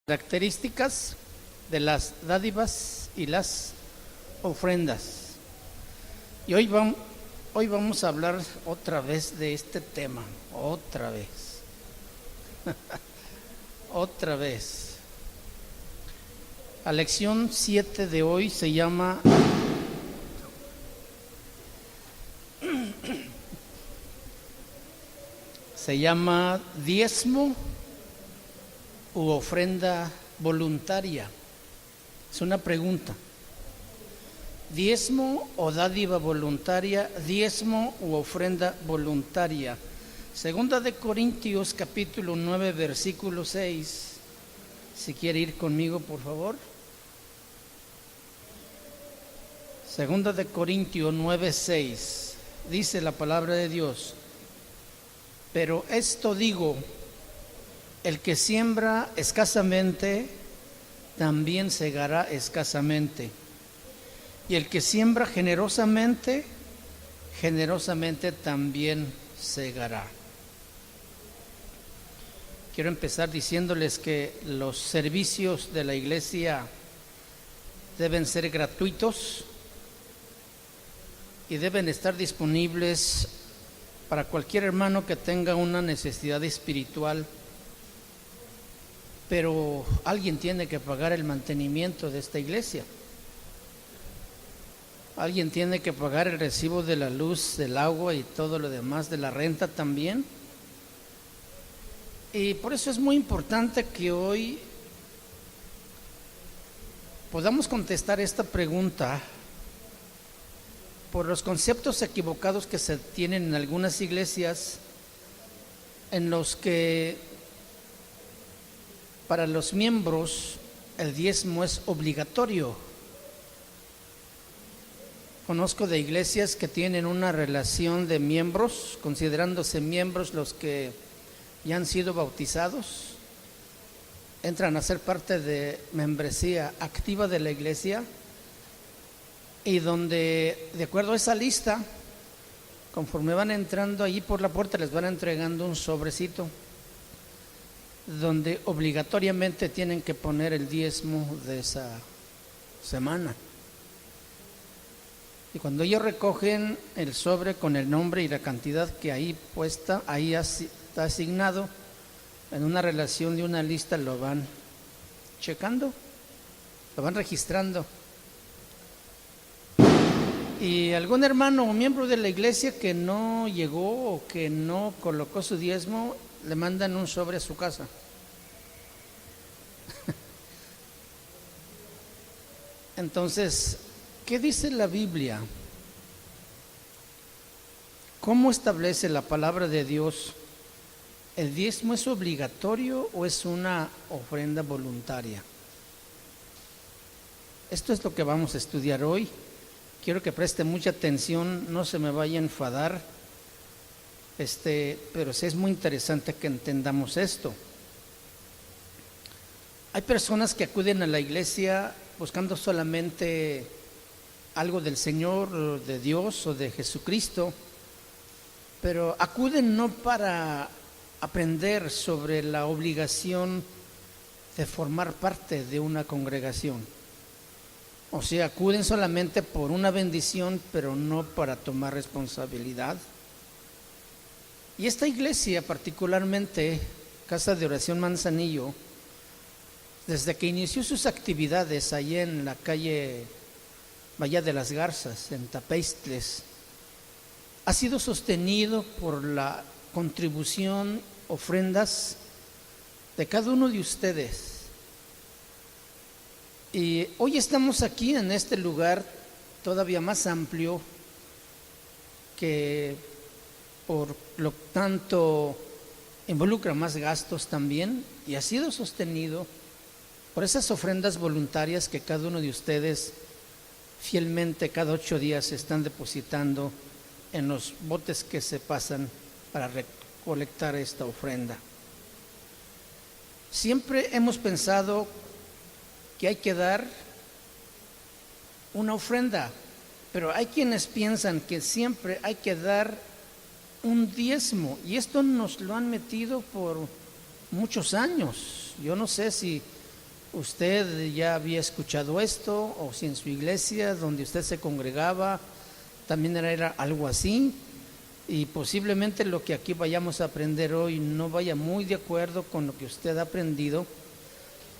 Características de las dádivas y las ofrendas. Y hoy vamos a hablar otra vez de este tema, otra vez. Otra vez. La lección 7 de hoy se llama diezmo u ofrenda voluntaria. Es una pregunta. ¿Diezmo o dádiva voluntaria? ¿Diezmo u ofrenda voluntaria? Segunda de Corintios capítulo 9 versículo 6. Si quiere ir conmigo, por favor. Segunda de Corintios 9, 6. Dice la palabra de Dios: pero esto digo, el que siembra escasamente, también segará escasamente. Y el que siembra generosamente, generosamente también segará. Quiero empezar diciéndoles que los servicios de la iglesia deben ser gratuitos y deben estar disponibles para cualquier hermano que tenga una necesidad espiritual. Pero alguien tiene que pagar el mantenimiento de esta iglesia. Alguien tiene que pagar el recibo de la luz, del agua y todo lo demás, de la renta también. Y por eso es muy importante que hoy podamos contestar esta pregunta por los conceptos equivocados que se tienen en algunas iglesias, en los que para los miembros el diezmo es obligatorio. Conozco de iglesias que tienen una relación de miembros, considerándose miembros los que ya han sido bautizados, entran a ser parte de membresía activa de la iglesia, y donde, de acuerdo a esa lista, conforme van entrando allí por la puerta, les van entregando un sobrecito donde obligatoriamente tienen que poner el diezmo de esa semana. Y cuando ellos recogen el sobre con el nombre y la cantidad que ahí puesta, ahí está asignado, en una relación de una lista, lo van checando, lo van registrando. Y algún hermano o miembro de la iglesia que no llegó o que no colocó su diezmo, le mandan un sobre a su casa. Entonces, ¿qué dice la Biblia? ¿Cómo establece la palabra de Dios? ¿El diezmo es obligatorio o es una ofrenda voluntaria? Esto es lo que vamos a estudiar hoy. Quiero que preste mucha atención, no se me vaya a enfadar. Pero sí es muy interesante que entendamos esto. Hay personas que acuden a la iglesia buscando solamente algo del Señor, de Dios o de Jesucristo, pero acuden no para aprender sobre la obligación de formar parte de una congregación. O sea, acuden solamente por una bendición, pero no para tomar responsabilidad. Y esta iglesia, particularmente Casa de Oración Manzanillo, desde que inició sus actividades allí en la calle Valle de las Garzas, en Tapeistles, ha sido sostenido por la contribución, ofrendas de cada uno de ustedes. Y hoy estamos aquí en este lugar todavía más amplio, que por lo tanto involucra más gastos también, y ha sido sostenido por esas ofrendas voluntarias que cada uno de ustedes fielmente cada 8 días están depositando en los botes que se pasan para recolectar esta ofrenda. Siempre hemos pensado que hay que dar una ofrenda, pero hay quienes piensan que siempre hay que dar un diezmo, y esto nos lo han metido por muchos años. Yo no sé si usted ya había escuchado esto, o si en su iglesia donde usted se congregaba también era algo así, y posiblemente lo que aquí vayamos a aprender hoy no vaya muy de acuerdo con lo que usted ha aprendido,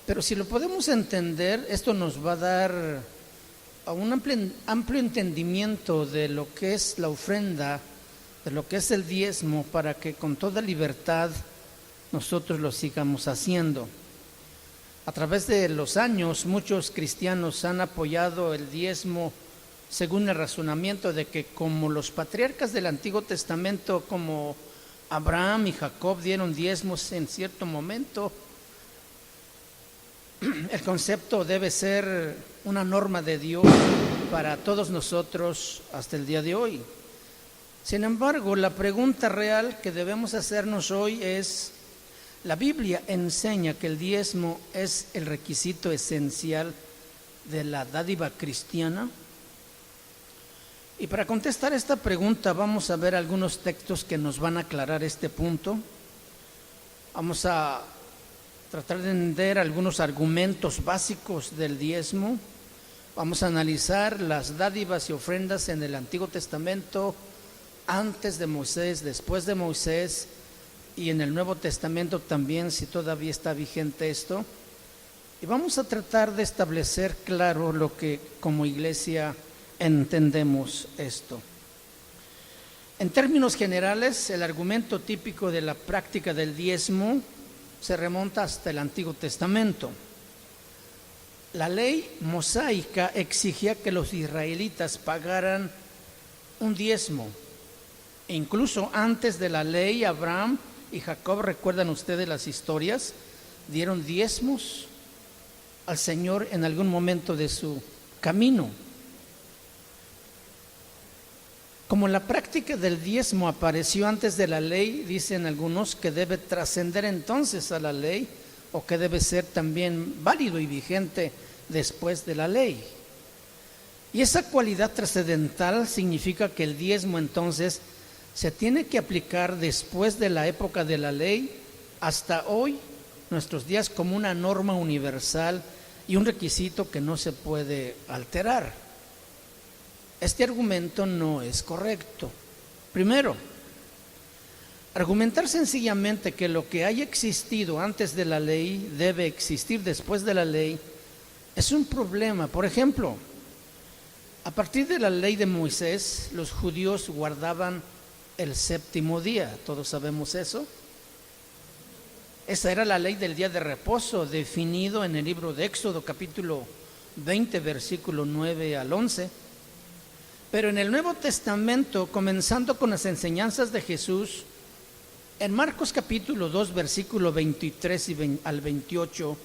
pero si lo podemos entender, esto nos va a dar a un amplio entendimiento de lo que es la ofrenda, de lo que es el diezmo, para que con toda libertad nosotros lo sigamos haciendo. A través de los años, muchos cristianos han apoyado el diezmo según el razonamiento de que como los patriarcas del Antiguo Testamento, como Abraham y Jacob, dieron diezmos en cierto momento, el concepto debe ser una norma de Dios para todos nosotros hasta el día de hoy. Sin embargo, la pregunta real que debemos hacernos hoy es: ¿la Biblia enseña que el diezmo es el requisito esencial de la dádiva cristiana? Y para contestar esta pregunta vamos a ver algunos textos que nos van a aclarar este punto. Vamos a tratar de entender algunos argumentos básicos del diezmo. Vamos a analizar las dádivas y ofrendas en el Antiguo Testamento, antes de Moisés, después de Moisés, y en el Nuevo Testamento también, si todavía está vigente esto. Y vamos a tratar de establecer claro lo que como iglesia entendemos esto. En términos generales, el argumento típico de la práctica del diezmo se remonta hasta el Antiguo Testamento. La ley mosaica exigía que los israelitas pagaran un diezmo. E incluso antes de la ley, Abraham y Jacob, recuerdan ustedes las historias, dieron diezmos al Señor en algún momento de su camino. Como la práctica del diezmo apareció antes de la ley, dicen algunos que debe trascender entonces a la ley, o que debe ser también válido y vigente después de la ley. Y esa cualidad trascendental significa que el diezmo entonces se tiene que aplicar después de la época de la ley hasta hoy, nuestros días, como una norma universal y un requisito que no se puede alterar. Este argumento no es correcto. Primero, argumentar sencillamente que lo que haya existido antes de la ley debe existir después de la ley es un problema. Por ejemplo, a partir de la ley de Moisés, los judíos guardaban el séptimo día. ¿Todos sabemos eso? Esa era la ley del día de reposo, definido en el libro de Éxodo, capítulo 20, versículo 9 al 11. Pero en el Nuevo Testamento, comenzando con las enseñanzas de Jesús, en Marcos capítulo 2, versículo 23 al 28,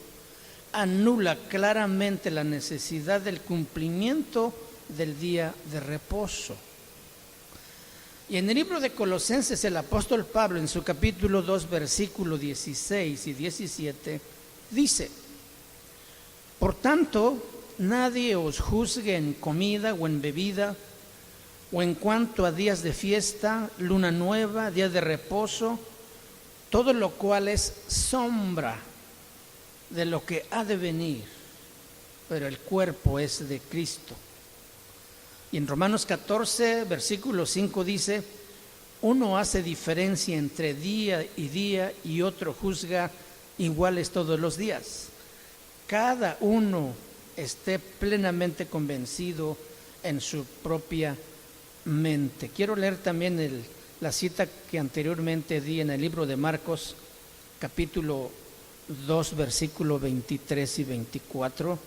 anula claramente la necesidad del cumplimiento del día de reposo. Y en el libro de Colosenses, el apóstol Pablo, en su capítulo 2, versículo 16 y 17, dice: por tanto, nadie os juzgue en comida o en bebida, o en cuanto a días de fiesta, luna nueva, día de reposo, todo lo cual es sombra de lo que ha de venir, pero el cuerpo es de Cristo. Y en Romanos 14, versículo 5 dice: uno hace diferencia entre día y otro juzga iguales todos los días. Cada uno esté plenamente convencido en su propia mente. Quiero leer también la cita que anteriormente di en el libro de Marcos, capítulo 2, versículo 23 y 24,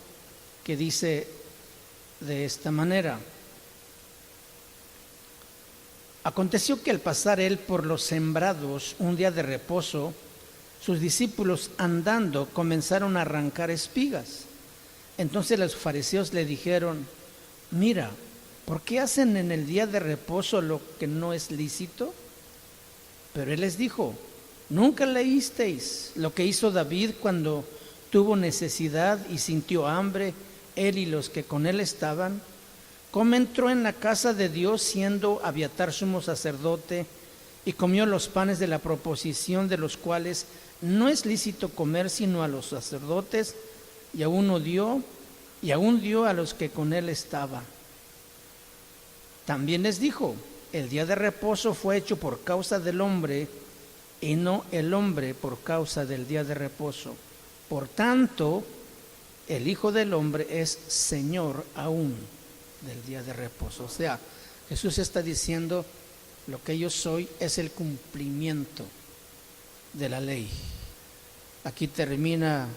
que dice de esta manera: aconteció que al pasar él por los sembrados un día de reposo, sus discípulos andando comenzaron a arrancar espigas. Entonces los fariseos le dijeron: mira, ¿por qué hacen en el día de reposo lo que no es lícito? Pero él les dijo: ¿nunca leísteis lo que hizo David cuando tuvo necesidad y sintió hambre, él y los que con él estaban? ¿Cómo entró en la casa de Dios siendo Abiatar sumo sacerdote y comió los panes de la proposición, de los cuales no es lícito comer sino a los sacerdotes, y aún dio a los que con él estaban. También les dijo: el día de reposo fue hecho por causa del hombre, y no el hombre por causa del día de reposo. Por tanto, el Hijo del Hombre es Señor aún del día de reposo. O sea, Jesús está diciendo: lo que yo soy es el cumplimiento de la ley. Aquí termina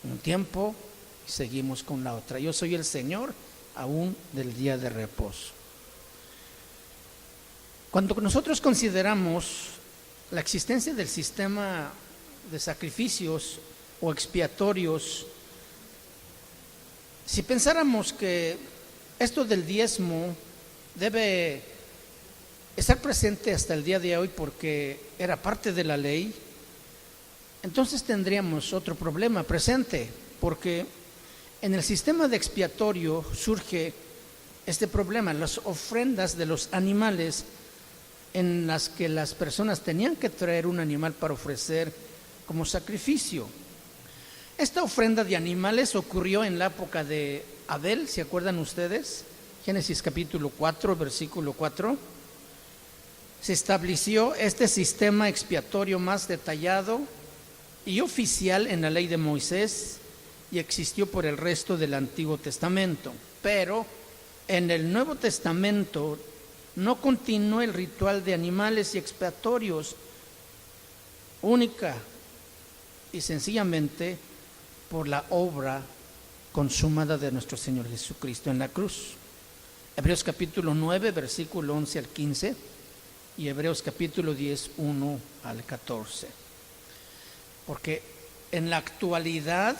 un tiempo y seguimos con la otra. Yo soy el Señor aún del día de reposo. Cuando nosotros consideramos la existencia del sistema de sacrificios o expiatorios, si pensáramos que esto del diezmo debe estar presente hasta el día de hoy porque era parte de la ley, entonces tendríamos otro problema presente, porque en el sistema de expiatorio surge este problema: las ofrendas de los animales, en las que las personas tenían que traer un animal para ofrecer como sacrificio. Esta ofrenda de animales ocurrió en la época de Abel, ¿se acuerdan ustedes? Génesis capítulo 4, versículo 4. Se estableció este sistema expiatorio más detallado y oficial en la ley de Moisés y existió por el resto del Antiguo Testamento. Pero en el Nuevo Testamento no continuó el ritual de animales y expiatorios, única y sencillamente por la obra consumada de nuestro Señor Jesucristo en la cruz. Hebreos capítulo 9, versículo 11 al 15 y Hebreos capítulo 10, 1 al 14. Porque en la actualidad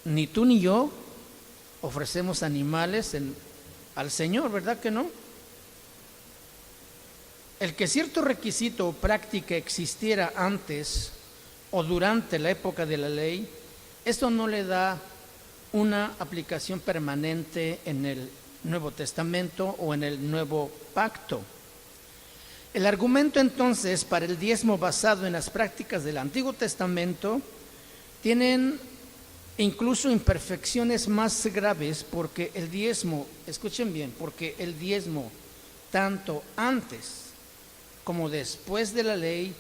ni tú ni yo ofrecemos animales al Señor, ¿verdad que no? El que cierto requisito o práctica existiera antes o durante la época de la ley, esto no le da una aplicación permanente en el Nuevo Testamento o en el Nuevo Pacto. El argumento entonces para el diezmo basado en las prácticas del Antiguo Testamento tienen incluso imperfecciones más graves, porque el diezmo, escuchen bien, porque el diezmo tanto antes como después de la ley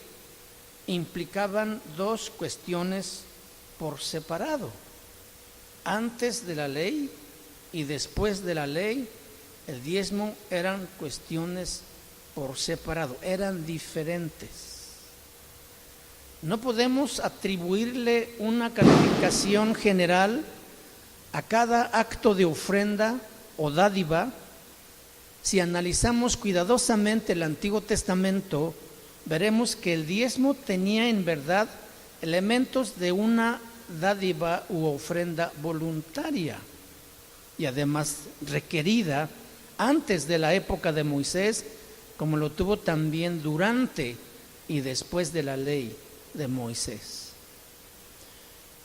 implicaban dos cuestiones por separado. Antes de la ley y después de la ley, el diezmo eran cuestiones por separado, eran diferentes. No podemos atribuirle una calificación general a cada acto de ofrenda o dádiva. Si analizamos cuidadosamente el Antiguo Testamento, veremos que el diezmo tenía en verdad elementos de una dádiva u ofrenda voluntaria y además requerida antes de la época de Moisés, como lo tuvo también durante y después de la ley de Moisés.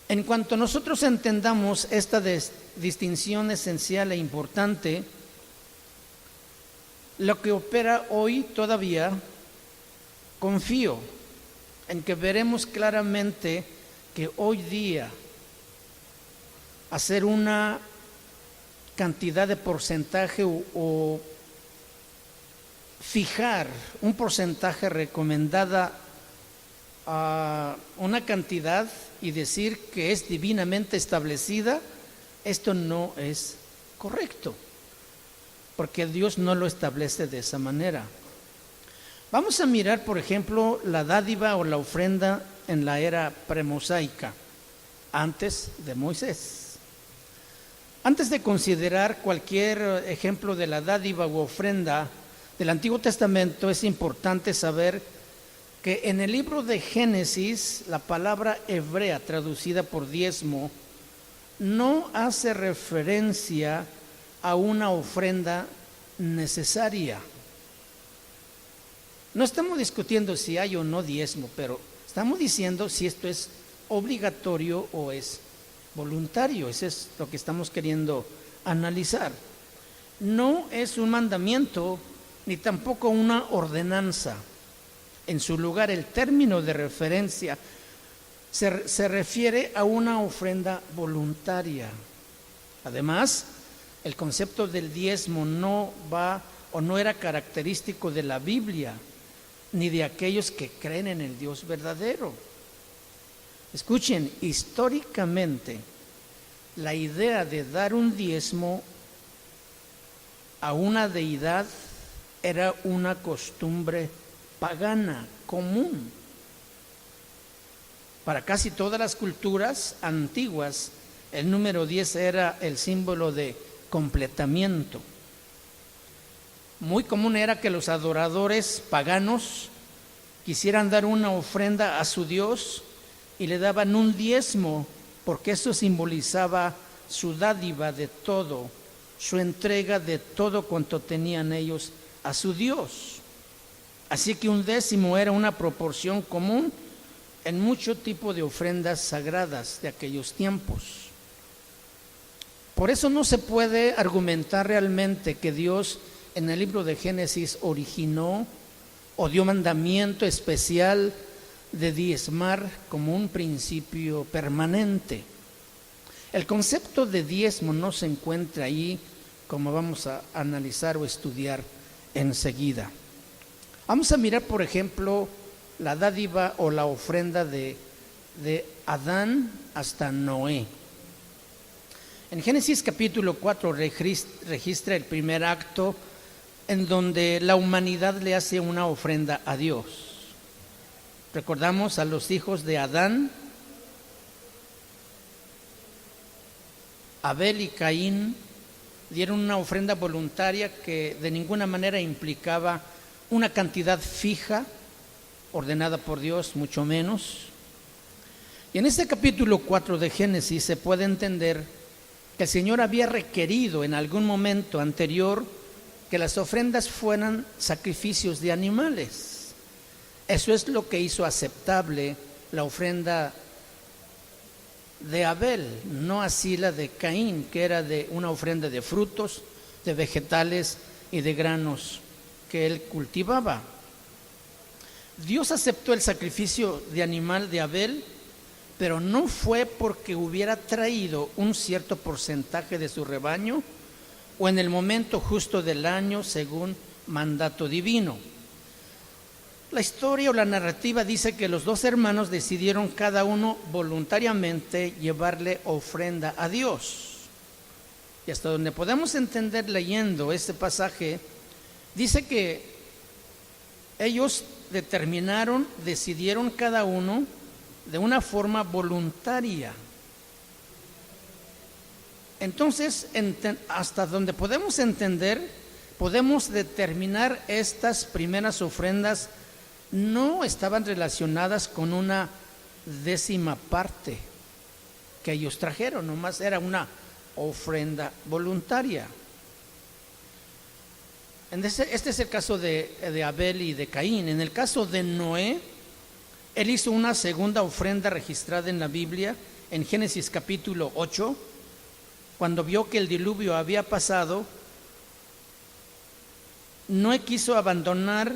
En cuanto nosotros entendamos esta distinción esencial e importante, lo que opera hoy todavía, confío en que veremos claramente que hoy día hacer una cantidad de porcentaje o fijar un porcentaje recomendada a una cantidad y decir que es divinamente establecida, esto no es correcto, porque Dios no lo establece de esa manera. Vamos a mirar, por ejemplo, la dádiva o la ofrenda en la era premosaica, antes de Moisés. Antes de considerar cualquier ejemplo de la dádiva u ofrenda del Antiguo Testamento, es importante saber que en el libro de Génesis, la palabra hebrea traducida por diezmo no hace referencia a una ofrenda necesaria. No estamos discutiendo si hay o no diezmo, pero estamos diciendo si esto es obligatorio o es voluntario. Eso es lo que estamos queriendo analizar. No es un mandamiento ni tampoco una ordenanza. En su lugar, el término de referencia se refiere a una ofrenda voluntaria. Además, el concepto del diezmo no va o no era característico de la Biblia, ni de aquellos que creen en el Dios verdadero. Escuchen, históricamente, la idea de dar un diezmo a una deidad era una costumbre pagana común. Para casi todas las culturas antiguas, el número 10 era el símbolo de completamiento. Muy común era que los adoradores paganos quisieran dar una ofrenda a su Dios y le daban un diezmo, porque eso simbolizaba su dádiva de todo, su entrega de todo cuanto tenían ellos a su Dios. Así que un décimo era una proporción común en mucho tipo de ofrendas sagradas de aquellos tiempos. Por eso no se puede argumentar realmente que Dios en el libro de Génesis originó o dio mandamiento especial de diezmar como un principio permanente. El concepto de diezmo no se encuentra ahí, como vamos a analizar o estudiar enseguida. Vamos a mirar, por ejemplo, la dádiva o la ofrenda de Adán hasta Noé. En Génesis capítulo 4 registra el primer acto en donde la humanidad le hace una ofrenda a Dios. Recordamos a los hijos de Adán, Abel y Caín dieron una ofrenda voluntaria que de ninguna manera implicaba una cantidad fija, ordenada por Dios, mucho menos. Y en este capítulo 4 de Génesis se puede entender que el Señor había requerido en algún momento anterior que las ofrendas fueran sacrificios de animales. Eso es lo que hizo aceptable la ofrenda de Abel, no así la de Caín, que era de una ofrenda de frutos, de vegetales y de granos que él cultivaba. Dios aceptó el sacrificio de animal de Abel, pero no fue porque hubiera traído un cierto porcentaje de su rebaño o en el momento justo del año según mandato divino. La historia o la narrativa dice que los dos hermanos decidieron cada uno voluntariamente llevarle ofrenda a Dios. Y hasta donde podemos entender leyendo este pasaje, dice que ellos decidieron cada uno de una forma voluntaria. Entonces, hasta donde podemos entender, podemos determinar estas primeras ofrendas no estaban relacionadas con una décima parte que ellos trajeron, nomás era una ofrenda voluntaria. Este es el caso de Abel y de Caín. En el caso de Noé, él hizo una segunda ofrenda registrada en la Biblia, en Génesis capítulo 8, cuando vio que el diluvio había pasado. Noé quiso abandonar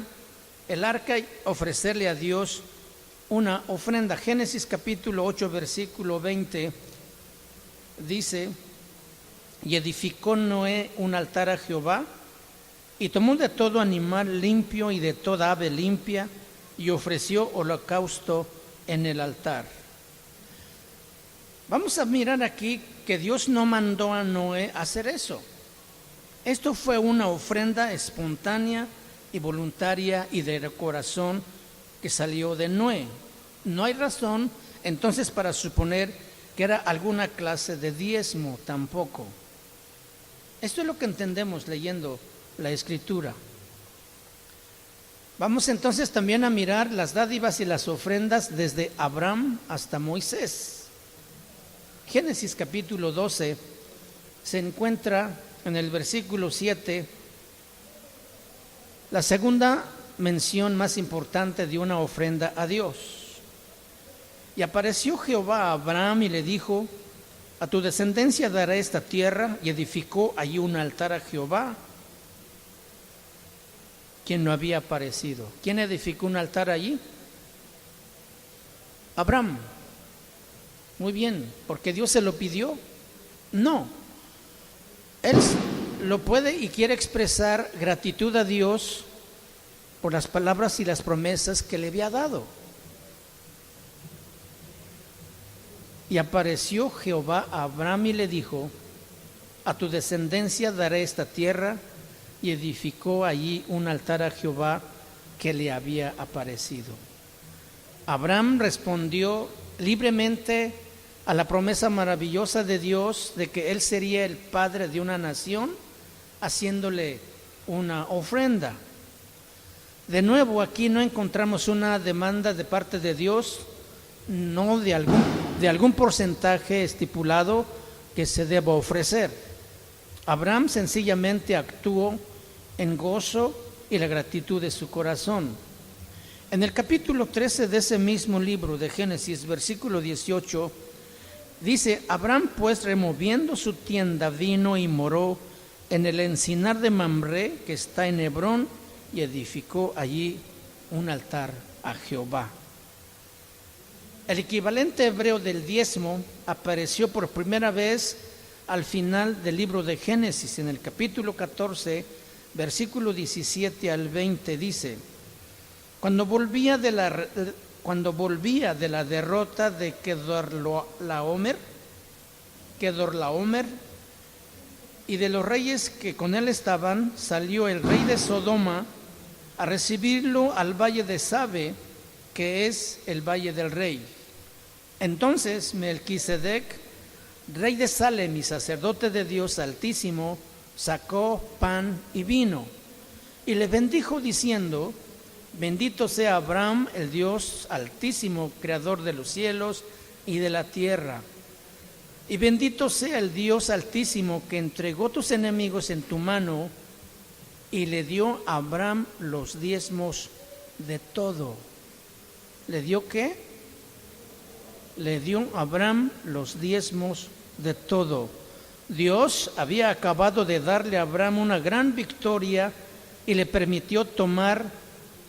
el arca y ofrecerle a Dios una ofrenda. Génesis capítulo 8, versículo 20, dice: y edificó Noé un altar a Jehová, y tomó de todo animal limpio y de toda ave limpia, y ofreció holocausto en el altar. Vamos a mirar aquí que Dios no mandó a Noé a hacer eso. Esto fue una ofrenda espontánea y voluntaria y de corazón que salió de Noé. No hay razón entonces para suponer que era alguna clase de diezmo tampoco. Esto es lo que entendemos leyendo la Escritura. Vamos entonces también a mirar las dádivas y las ofrendas desde Abraham hasta Moisés. Génesis capítulo 12 se encuentra en el versículo 7 la segunda mención más importante de una ofrenda a Dios. Y apareció Jehová a Abraham y le dijo: a tu descendencia daré esta tierra, y edificó allí un altar a Jehová, quien no había aparecido. ¿Quién edificó un altar allí? Abraham. Muy bien, porque Dios se lo pidió. No, él lo puede y quiere expresar gratitud a Dios por las palabras y las promesas que le había dado. Y apareció Jehová a Abraham y le dijo: a tu descendencia daré esta tierra, y edificó allí un altar a Jehová que le había aparecido. Abraham respondió libremente a la promesa maravillosa de Dios de que él sería el padre de una nación, haciéndole una ofrenda. De nuevo, aquí no encontramos una demanda de parte de Dios, no de algún porcentaje estipulado que se deba ofrecer. Abraham sencillamente actuó en gozo y la gratitud de su corazón. En el capítulo 13 de ese mismo libro de Génesis, versículo 18, dice: Abraham pues, removiendo su tienda, vino y moró en el encinar de Mamré, que está en Hebrón, y edificó allí un altar a Jehová. El equivalente hebreo del diezmo apareció por primera vez al final del libro de Génesis, en el capítulo 14, versículo 17 al 20, dice: cuando volvía de la derrota de Kedorlaomer y de los reyes que con él estaban, salió el rey de Sodoma a recibirlo al valle de Sabe, que es el valle del rey. Entonces Melquisedec, rey de Salem y sacerdote de Dios Altísimo, sacó pan y vino y le bendijo diciendo: bendito sea Abraham, el Dios Altísimo, creador de los cielos y de la tierra, y bendito sea el Dios Altísimo que entregó tus enemigos en tu mano. Y le dio a Abraham los diezmos de todo. ¿Le dio qué? Le dio a Abraham los diezmos de todo. Dios había acabado de darle a Abraham una gran victoria y le permitió tomar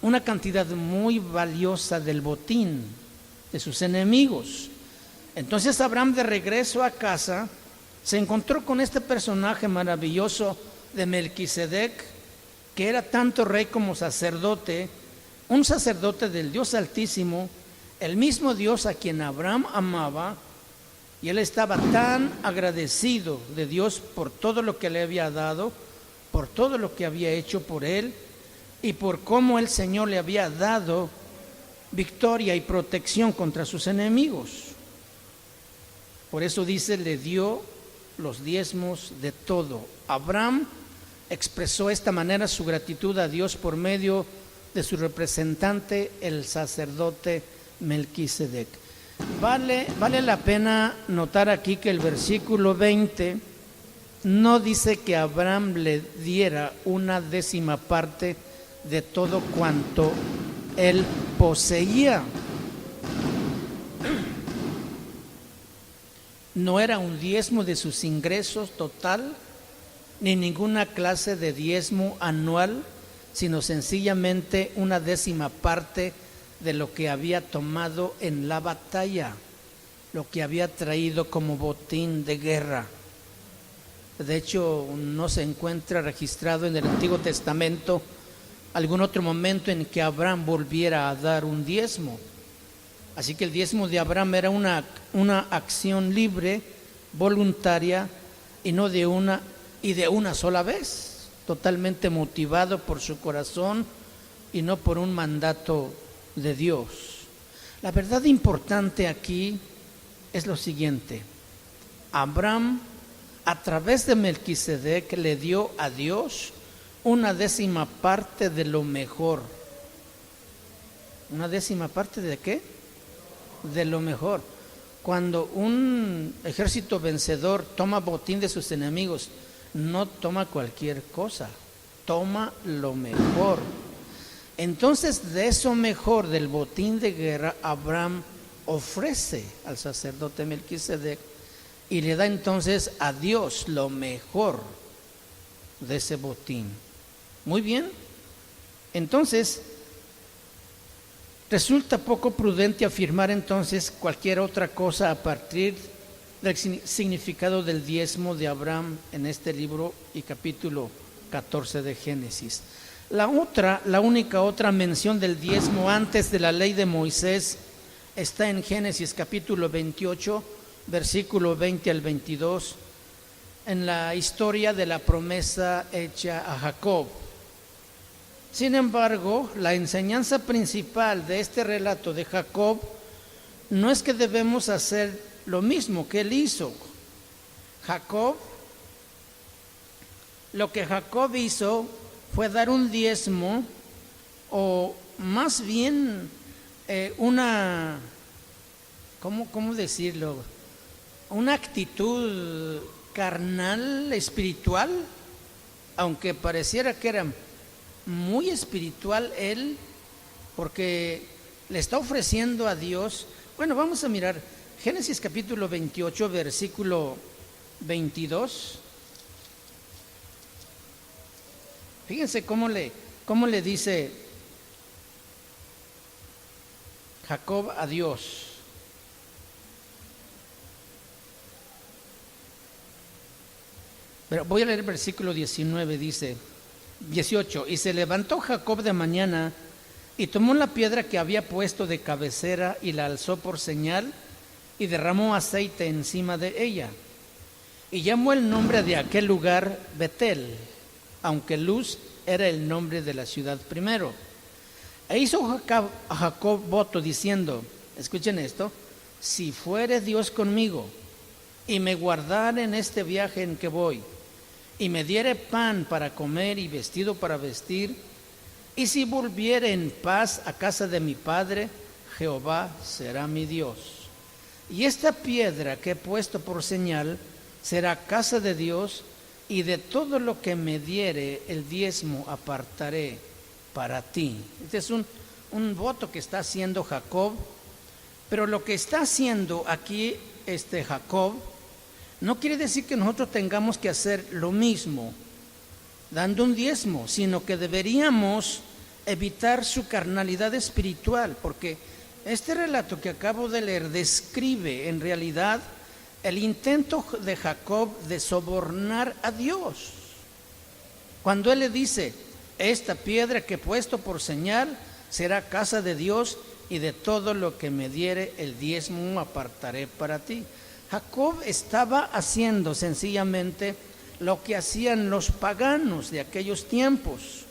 una cantidad muy valiosa del botín de sus enemigos. Entonces Abraham, de regreso a casa, se encontró con este personaje maravilloso de Melquisedec, que era tanto rey como sacerdote, un sacerdote del Dios Altísimo, el mismo Dios a quien Abraham amaba, y él estaba tan agradecido de Dios por todo lo que le había dado, por todo lo que había hecho por él, y por cómo el Señor le había dado victoria y protección contra sus enemigos. Por eso dice: le dio los diezmos de todo. Abraham expresó de esta manera su gratitud a Dios por medio de su representante, el sacerdote Melquisedec. Vale la pena notar aquí que el versículo 20 no dice que Abraham le diera una décima parte de todo cuanto él poseía. No era un diezmo de sus ingresos total, ni ninguna clase de diezmo anual, sino sencillamente una décima parte de lo que había tomado en la batalla, lo que había traído como botín de guerra. De hecho, no se encuentra registrado en el Antiguo Testamento algún otro momento en que Abraham volviera a dar un diezmo. Así que el diezmo de Abraham era una acción libre, voluntaria, y no de una sola vez, totalmente motivado por su corazón y no por un mandato de Dios. La verdad importante aquí es lo siguiente: Abraham, a través de Melquisedec, le dio a Dios una décima parte de lo mejor. ¿Una décima parte de qué? De lo mejor. Cuando un ejército vencedor toma botín de sus enemigos, no toma cualquier cosa, toma lo mejor. Entonces, de eso mejor, del botín de guerra, Abraham ofrece al sacerdote Melquisedec y le da entonces a Dios lo mejor de ese botín. Muy bien. Entonces, Resulta poco prudente afirmar entonces cualquier otra cosa a partir del significado del diezmo de Abraham en este libro y capítulo 14 de Génesis. La única otra mención del diezmo antes de la ley de Moisés está en Génesis capítulo 28, versículo 20 al 22, en la historia de la promesa hecha a Jacob. Sin embargo, la enseñanza principal de este relato de Jacob no es que debemos hacer lo mismo que él hizo. Lo que Jacob hizo fue dar un diezmo, o más bien ¿cómo decirlo? Una actitud carnal, espiritual, aunque pareciera que era muy espiritual él, porque le está ofreciendo a Dios. Bueno, vamos a mirar Génesis capítulo 28, versículo 22. Fíjense cómo le dice Jacob a Dios. Pero voy a leer el versículo 19, dice 18, y se levantó Jacob de mañana y tomó la piedra que había puesto de cabecera y la alzó por señal y derramó aceite encima de ella. Y llamó el nombre de aquel lugar Betel, aunque Luz era el nombre de la ciudad primero. E hizo a Jacob voto diciendo, escuchen esto, si fuere Dios conmigo y me guardare en este viaje en que voy, y me diere pan para comer y vestido para vestir, y si volviere en paz a casa de mi padre, Jehová será mi Dios. Y esta piedra que he puesto por señal será casa de Dios, y de todo lo que me diere el diezmo apartaré para ti. Este es un voto que está haciendo Jacob, pero lo que está haciendo aquí Jacob no quiere decir que nosotros tengamos que hacer lo mismo, dando un diezmo, sino que deberíamos evitar su carnalidad espiritual, porque este relato que acabo de leer describe en realidad el intento de Jacob de sobornar a Dios. Cuando él le dice, esta piedra que he puesto por señal será casa de Dios, y de todo lo que me diere el diezmo apartaré para ti. Jacob estaba haciendo sencillamente lo que hacían los paganos de aquellos tiempos.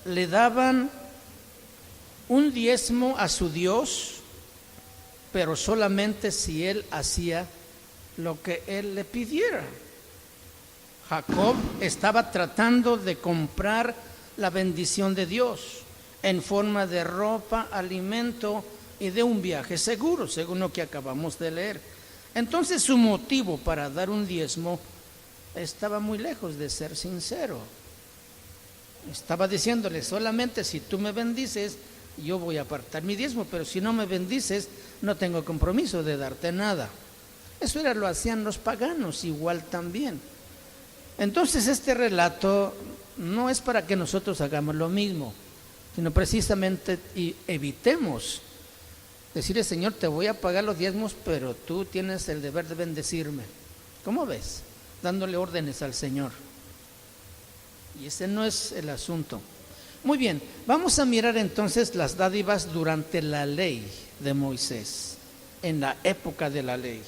Le daban un diezmo a su Dios, pero solamente si él hacía lo que él le pidiera. Jacob estaba tratando de comprar la bendición de Dios en forma de ropa, alimento y de un viaje seguro, según lo que acabamos de leer. Entonces su motivo para dar un diezmo estaba muy lejos de ser sincero. Estaba diciéndole, solamente si tú me bendices, yo voy a apartar mi diezmo, pero si no me bendices, no tengo compromiso de darte nada. Eso lo hacían los paganos igual también. Entonces este relato no es para que nosotros hagamos lo mismo, sino precisamente evitemos decirle, Señor, te voy a pagar los diezmos, pero tú tienes el deber de bendecirme. ¿Cómo ves? Dándole órdenes al Señor. Y ese no es el asunto. Muy bien, vamos a mirar entonces las dádivas durante la ley de Moisés, en la época de la ley.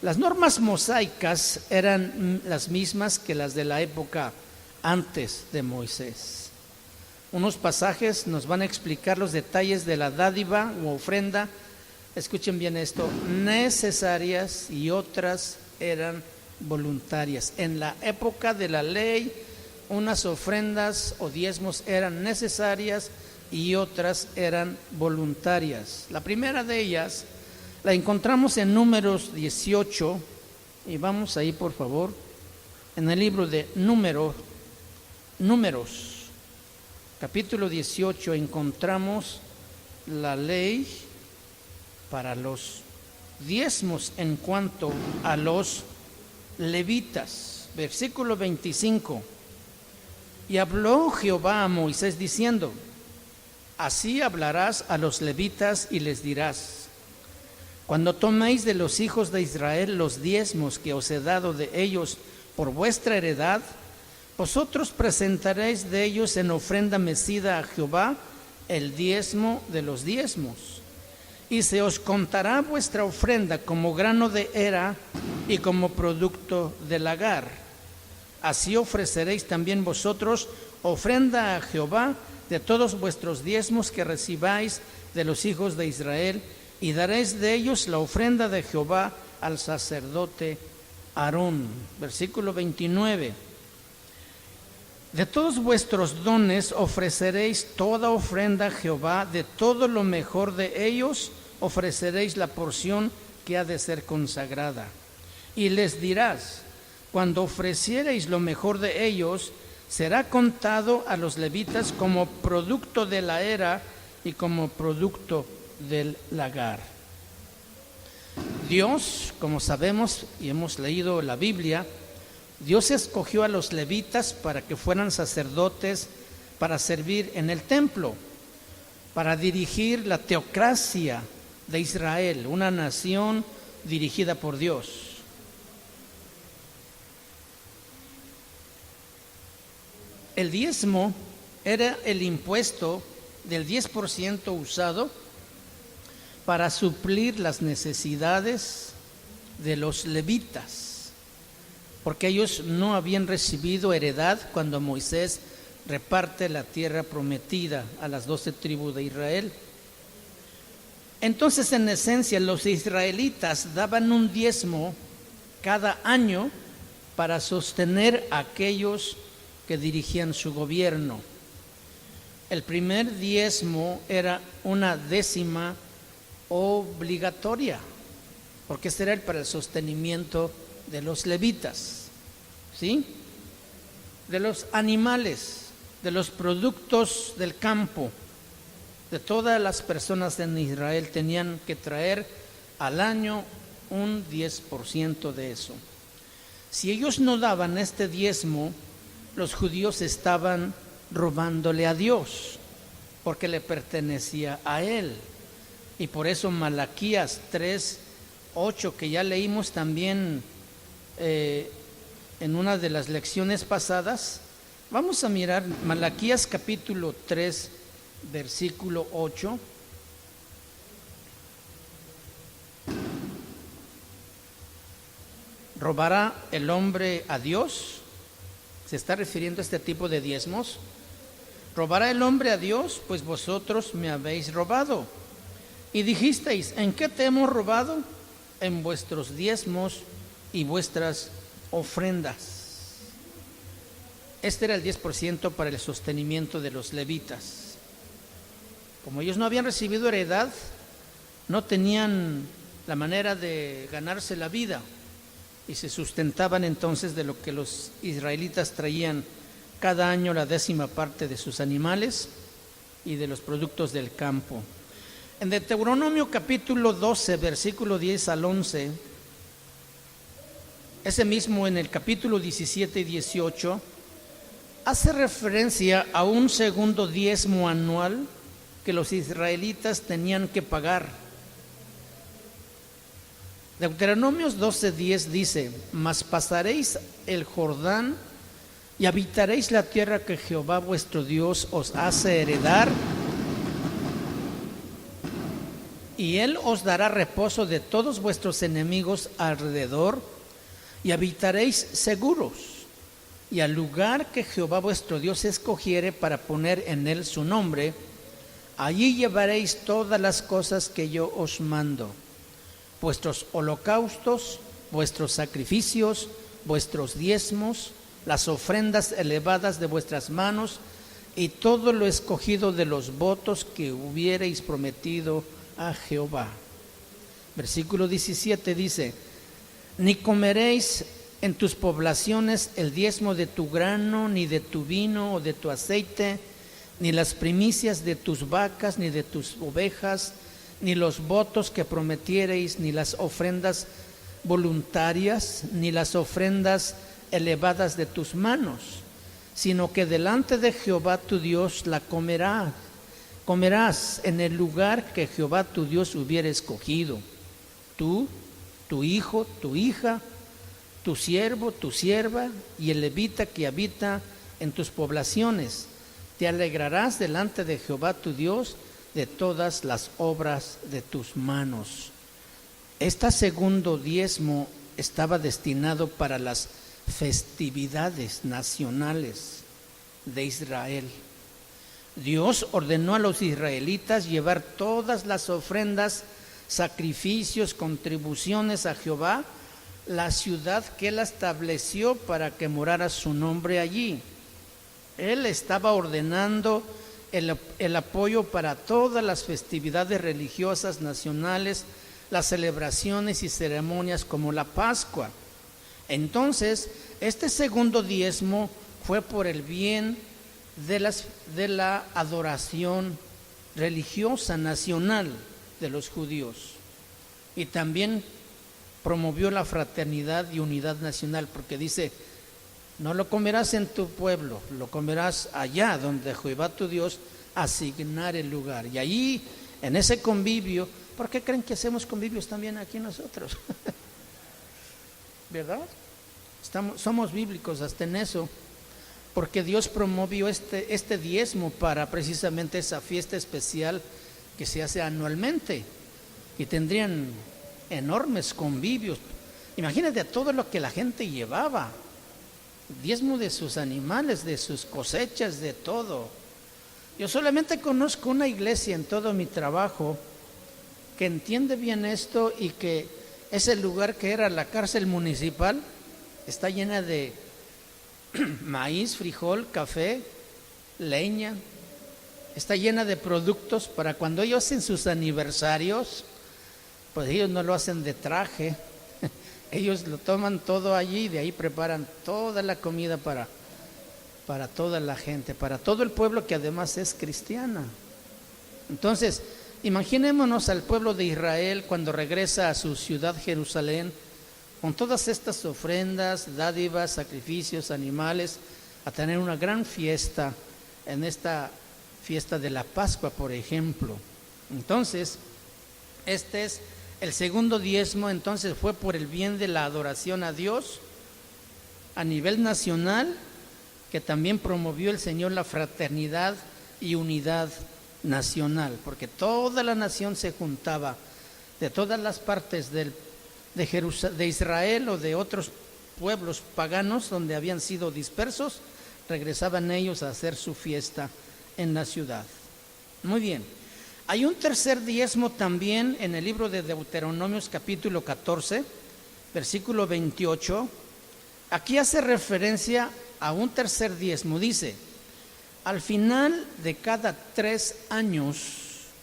Las normas mosaicas eran las mismas que las de la época antes de Moisés. Unos pasajes nos van a explicar los detalles de la dádiva u ofrenda, escuchen bien esto, necesarias, y otras eran voluntarias. En la época de la ley, unas ofrendas o diezmos eran necesarias y otras eran voluntarias. La primera de ellas la encontramos en Números 18, y vamos ahí por favor, en el libro de Números, capítulo 18, encontramos la ley para los diezmos en cuanto a los levitas. Versículo 25. Y habló Jehová a Moisés diciendo, Así hablarás a los levitas y les dirás: cuando toméis de los hijos de Israel los diezmos que os he dado de ellos por vuestra heredad, vosotros presentaréis de ellos en ofrenda mecida a Jehová el diezmo de los diezmos. Y se os contará vuestra ofrenda como grano de era y como producto del lagar. Así ofreceréis también vosotros ofrenda a Jehová de todos vuestros diezmos que recibáis de los hijos de Israel, y daréis de ellos la ofrenda de Jehová al sacerdote Aarón. Versículo 29. De todos vuestros dones ofreceréis toda ofrenda a Jehová, de todo lo mejor de ellos ofreceréis la porción que ha de ser consagrada. Y les dirás: cuando ofreciereis lo mejor de ellos, será contado a los levitas como producto de la era y como producto del lagar. Dios, como sabemos y hemos leído la Biblia, Dios escogió a los levitas para que fueran sacerdotes, para servir en el templo, para dirigir la teocracia de Israel, una nación dirigida por Dios. El diezmo era el impuesto del 10% usado para suplir las necesidades de los levitas, porque ellos no habían recibido heredad cuando Moisés reparte la tierra prometida a las 12 tribus de Israel. Entonces, en esencia, los israelitas daban un diezmo cada año para sostener a aquellos que dirigían su gobierno. El primer diezmo era una décima obligatoria, porque este era para el sostenimiento de los levitas, ¿sí? De los animales, de los productos del campo, de todas las personas en Israel tenían que traer al año un 10% de eso. Si ellos no daban este diezmo, los judíos estaban robándole a Dios, porque le pertenecía a Él. Y por eso Malaquías 3:8, que ya leímos también en una de las lecciones pasadas, vamos a mirar Malaquías capítulo 3, versículo 8. ¿Robará el hombre a Dios? Se está refiriendo a este tipo de diezmos. ¿Robará el hombre a Dios? Pues vosotros me habéis robado. Y dijisteis: ¿en qué te hemos robado? En vuestros diezmos y vuestras ofrendas. Este era el 10% para el sostenimiento de los levitas. Como ellos no habían recibido heredad, no tenían la manera de ganarse la vida, y se sustentaban entonces de lo que los israelitas traían cada año, la 10ª parte de sus animales y de los productos del campo. En Deuteronomio capítulo 12, versículo 10 al 11, ese mismo en el capítulo 17 y 18, hace referencia a un segundo diezmo anual que los israelitas tenían que pagar. Deuteronomios 12:10 dice: mas pasaréis el Jordán y habitaréis la tierra que Jehová vuestro Dios os hace heredar, y Él os dará reposo de todos vuestros enemigos alrededor, y habitaréis seguros, y al lugar que Jehová vuestro Dios escogiere para poner en él su nombre, allí llevaréis todas las cosas que yo os mando, vuestros holocaustos, vuestros sacrificios, vuestros diezmos, las ofrendas elevadas de vuestras manos, y todo lo escogido de los votos que hubiereis prometido a Jehová. Versículo 17 dice: ni comeréis en tus poblaciones el diezmo de tu grano, ni de tu vino o de tu aceite, ni las primicias de tus vacas, ni de tus ovejas, ni los votos que prometiereis, ni las ofrendas voluntarias, ni las ofrendas elevadas de tus manos, sino que delante de Jehová tu Dios la comerás, comerás en el lugar que Jehová tu Dios hubiera escogido, tú, tu hijo, tu hija, tu siervo, tu sierva y el levita que habita en tus poblaciones. Te alegrarás delante de Jehová tu Dios de todas las obras de tus manos. Este segundo diezmo estaba destinado para las festividades nacionales de Israel. Dios ordenó a los israelitas llevar todas las ofrendas, sacrificios, contribuciones a Jehová, la ciudad que él estableció para que morara su nombre allí. Él estaba ordenando el apoyo para todas las festividades religiosas nacionales, las celebraciones y ceremonias como la Pascua. Entonces, este segundo diezmo fue por el bien de la adoración religiosa nacional de los judíos, y también promovió la fraternidad y unidad nacional, porque dice: no lo comerás en tu pueblo, lo comerás allá donde Jehová tu Dios asignar el lugar. Y allí, en ese convivio, ¿por qué creen que hacemos convivios también aquí nosotros? ¿Verdad? Somos bíblicos hasta en eso, porque Dios promovió este diezmo para precisamente esa fiesta especial que se hace anualmente, y tendrían enormes convivios. Imagínate todo lo que la gente llevaba, diezmo de sus animales, de sus cosechas, de todo. Yo solamente conozco una iglesia en todo mi trabajo que entiende bien esto, y que ese lugar que era la cárcel municipal está llena de maíz, frijol, café, leña, está llena de productos para cuando ellos hacen sus aniversarios. Pues ellos no lo hacen de traje, ellos lo toman todo allí y de ahí preparan toda la comida para toda la gente, para todo el pueblo que además es cristiana. Entonces, imaginémonos al pueblo de Israel cuando regresa a su ciudad Jerusalén, con todas estas ofrendas, dádivas, sacrificios, animales, a tener una gran fiesta, en esta fiesta de la Pascua, por ejemplo. Entonces, este es el segundo diezmo. Entonces fue por el bien de la adoración a Dios a nivel nacional, que también promovió el Señor la fraternidad y unidad nacional, porque toda la nación se juntaba de todas las partes de Israel o de otros pueblos paganos donde habían sido dispersos. Regresaban ellos a hacer su fiesta en la ciudad. Muy bien. Hay un tercer diezmo también en el libro de Deuteronomios capítulo 14, versículo 28. Aquí hace referencia a un tercer diezmo. Dice: al final de cada 3 años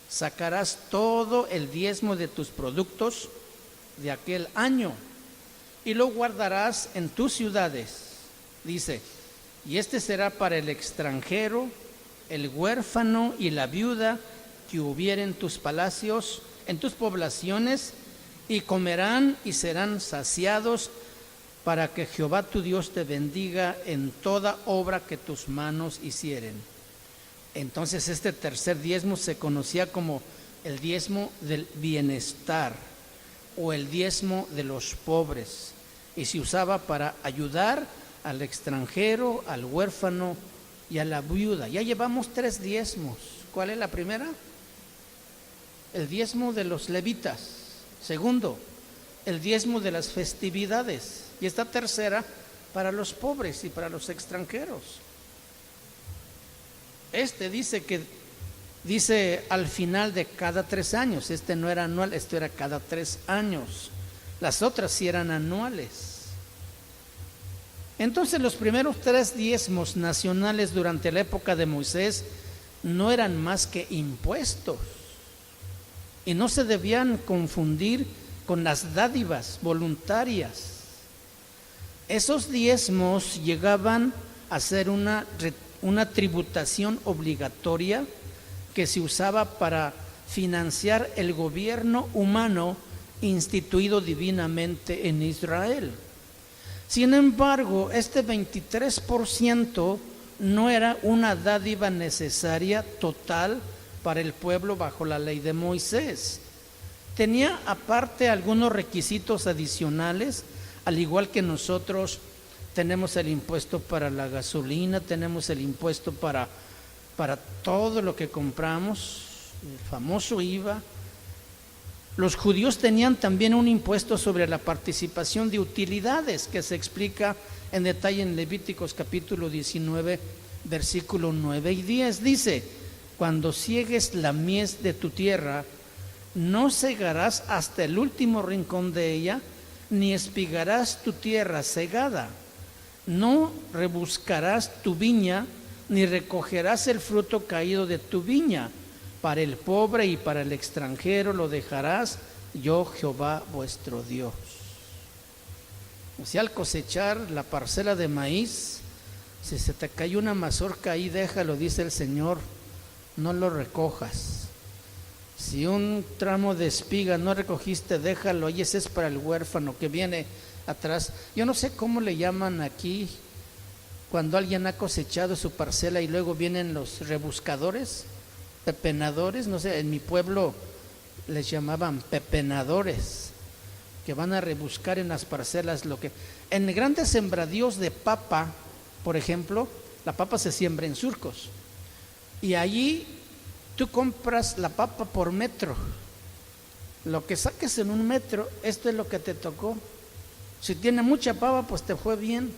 sacarás todo el diezmo de tus productos de aquel año y lo guardarás en tus ciudades. Dice: y este será para el extranjero, el huérfano y la viuda que hubiere en tus palacios, en tus poblaciones, y comerán y serán saciados, para que Jehová tu Dios te bendiga en toda obra que tus manos hicieren. Entonces este tercer diezmo se conocía como el diezmo del bienestar o el diezmo de los pobres, y se usaba para ayudar al extranjero, al huérfano y a la viuda. Ya llevamos 3 diezmos. ¿Cuál es la primera? El diezmo de los levitas. Segundo, el diezmo de las festividades. Y esta tercera, para los pobres y para los extranjeros. Dice al final de cada 3 años. Este no era anual, esto era cada 3 años. Las otras sí eran anuales. Entonces los primeros 3 diezmos nacionales durante la época de Moisés no eran más que impuestos, y no se debían confundir con las dádivas voluntarias. Esos diezmos llegaban a ser una tributación obligatoria que se usaba para financiar el gobierno humano instituido divinamente en Israel. Sin embargo, este 23% no era una dádiva necesaria, total, para el pueblo bajo la ley de Moisés. Tenía aparte algunos requisitos adicionales, al igual que nosotros tenemos el impuesto para la gasolina, tenemos el impuesto para todo lo que compramos, el famoso IVA. Los judíos tenían también un impuesto sobre la participación de utilidades, que se explica en detalle en Levíticos capítulo 19, versículo 9 y 10. Dice: cuando siegues la mies de tu tierra, no segarás hasta el último rincón de ella, ni espigarás tu tierra segada. No rebuscarás tu viña, ni recogerás el fruto caído de tu viña. Para el pobre y para el extranjero lo dejarás, yo Jehová vuestro Dios. O sea, al cosechar la parcela de maíz, si se te cayó una mazorca ahí, déjalo, dice el Señor, no lo recojas. Si un tramo de espiga no recogiste, déjalo, y ese es para el huérfano que viene atrás. Yo no sé cómo le llaman aquí cuando alguien ha cosechado su parcela y luego vienen los rebuscadores, pepenadores, no sé, en mi pueblo les llamaban pepenadores, que van a rebuscar en las parcelas lo que... En grandes sembradíos de papa, por ejemplo, la papa se siembra en surcos, y allí tú compras la papa por metro. Lo que saques en un metro, esto es lo que te tocó. Si tiene mucha papa, pues te fue bien.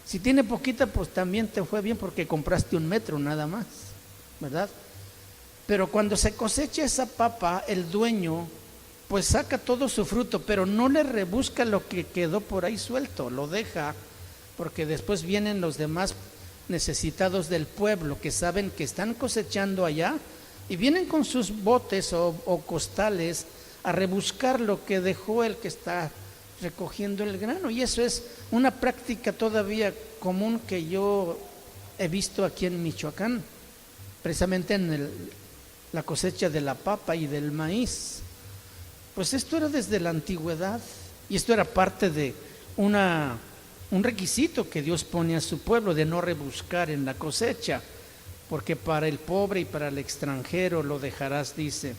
Si tiene poquita, pues también te fue bien, porque compraste un metro nada más, ¿verdad? Pero cuando se cosecha esa papa, el dueño pues saca todo su fruto, pero no le rebusca lo que quedó por ahí suelto, lo deja, porque después vienen los demás necesitados del pueblo que saben que están cosechando allá y vienen con sus botes o costales a rebuscar lo que dejó el que está recogiendo el grano. Y eso es una práctica todavía común que yo he visto aquí en Michoacán, precisamente en la cosecha de la papa y del maíz. Pues esto era desde la antigüedad, y esto era parte de un requisito que Dios pone a su pueblo, de no rebuscar en la cosecha, porque para el pobre y para el extranjero lo dejarás, dice.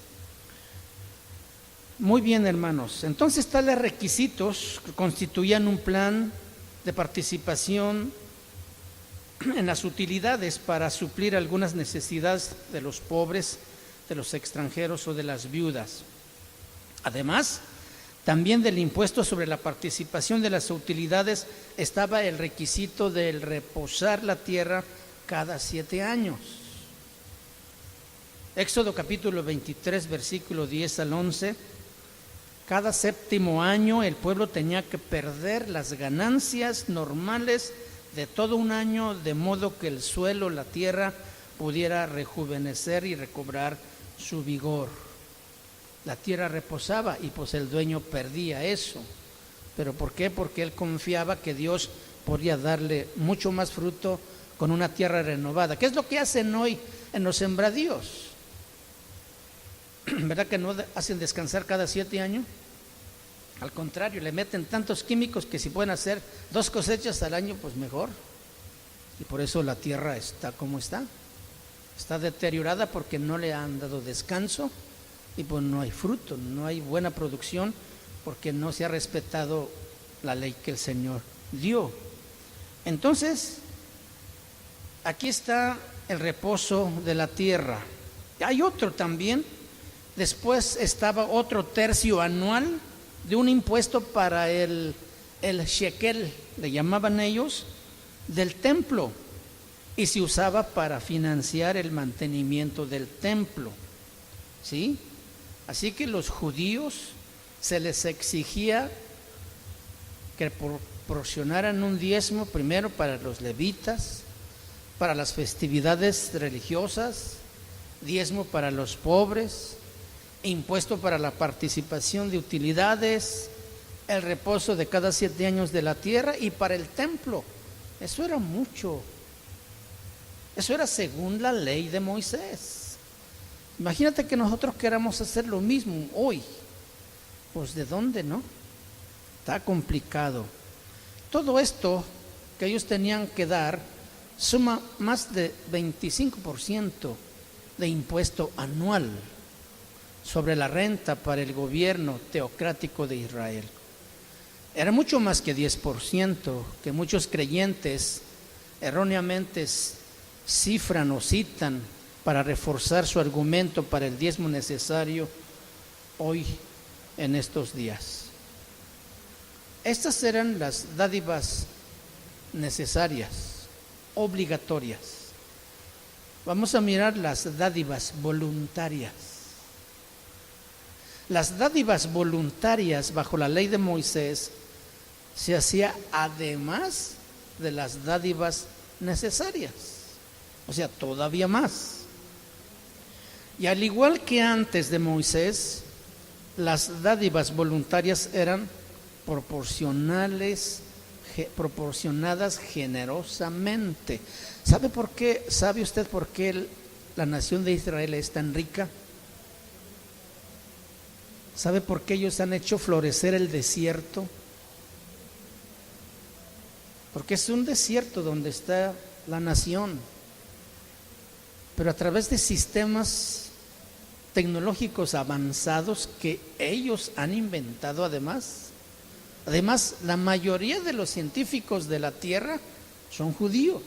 Muy bien, hermanos, entonces tales requisitos constituían un plan de participación en las utilidades para suplir algunas necesidades de los pobres, de los extranjeros o de las viudas. Además, también del impuesto sobre la participación de las utilidades estaba el requisito del reposar la tierra cada 7 años. Éxodo capítulo 23, versículo 10 al 11. Cada 7º año el pueblo tenía que perder las ganancias normales de todo un año, de modo que el suelo, la tierra, pudiera rejuvenecer y recobrar su vigor. La tierra reposaba y pues el dueño perdía eso. ¿Pero por qué? Porque él confiaba que Dios podría darle mucho más fruto con una tierra renovada. ¿Qué es lo que hacen hoy en los sembradíos? ¿Verdad que no hacen descansar cada 7 años? Al contrario, le meten tantos químicos que si pueden hacer 2 cosechas al año, pues mejor. Y por eso la tierra está como está. Está deteriorada porque no le han dado descanso y pues no hay fruto, no hay buena producción porque no se ha respetado la ley que el Señor dio. Entonces, aquí está el reposo de la tierra. Hay otro también. Después estaba otro tercio anual de un impuesto para el shekel, le llamaban ellos, del templo, y se usaba para financiar el mantenimiento del templo, ¿sí? Así que los judíos se les exigía que proporcionaran un diezmo primero para los levitas, para las festividades religiosas, diezmo para los pobres, impuesto para la participación de utilidades, el reposo de cada 7 años de la tierra y para el templo. Eso era mucho. Eso era según la ley de Moisés. Imagínate que nosotros queramos hacer lo mismo hoy. Pues ¿de dónde, no? Está complicado. Todo esto que ellos tenían que dar suma más de 25% de impuesto anual sobre la renta para el gobierno teocrático de Israel. Era mucho más que 10%, que muchos creyentes erróneamente cifran o citan para reforzar su argumento para el diezmo necesario hoy en estos días. Estas eran las dádivas necesarias, obligatorias. Vamos a mirar las dádivas voluntarias. Las dádivas voluntarias bajo la ley de Moisés se hacía además de las dádivas necesarias, o sea, todavía más. Y al igual que antes de Moisés, las dádivas voluntarias eran proporcionadas generosamente. ¿Sabe por qué? ¿Sabe usted por qué la nación de Israel es tan rica? ¿Sabe por qué ellos han hecho florecer el desierto? Porque es un desierto donde está la nación, pero a través de sistemas tecnológicos avanzados que ellos han inventado además, la mayoría de los científicos de la tierra son judíos.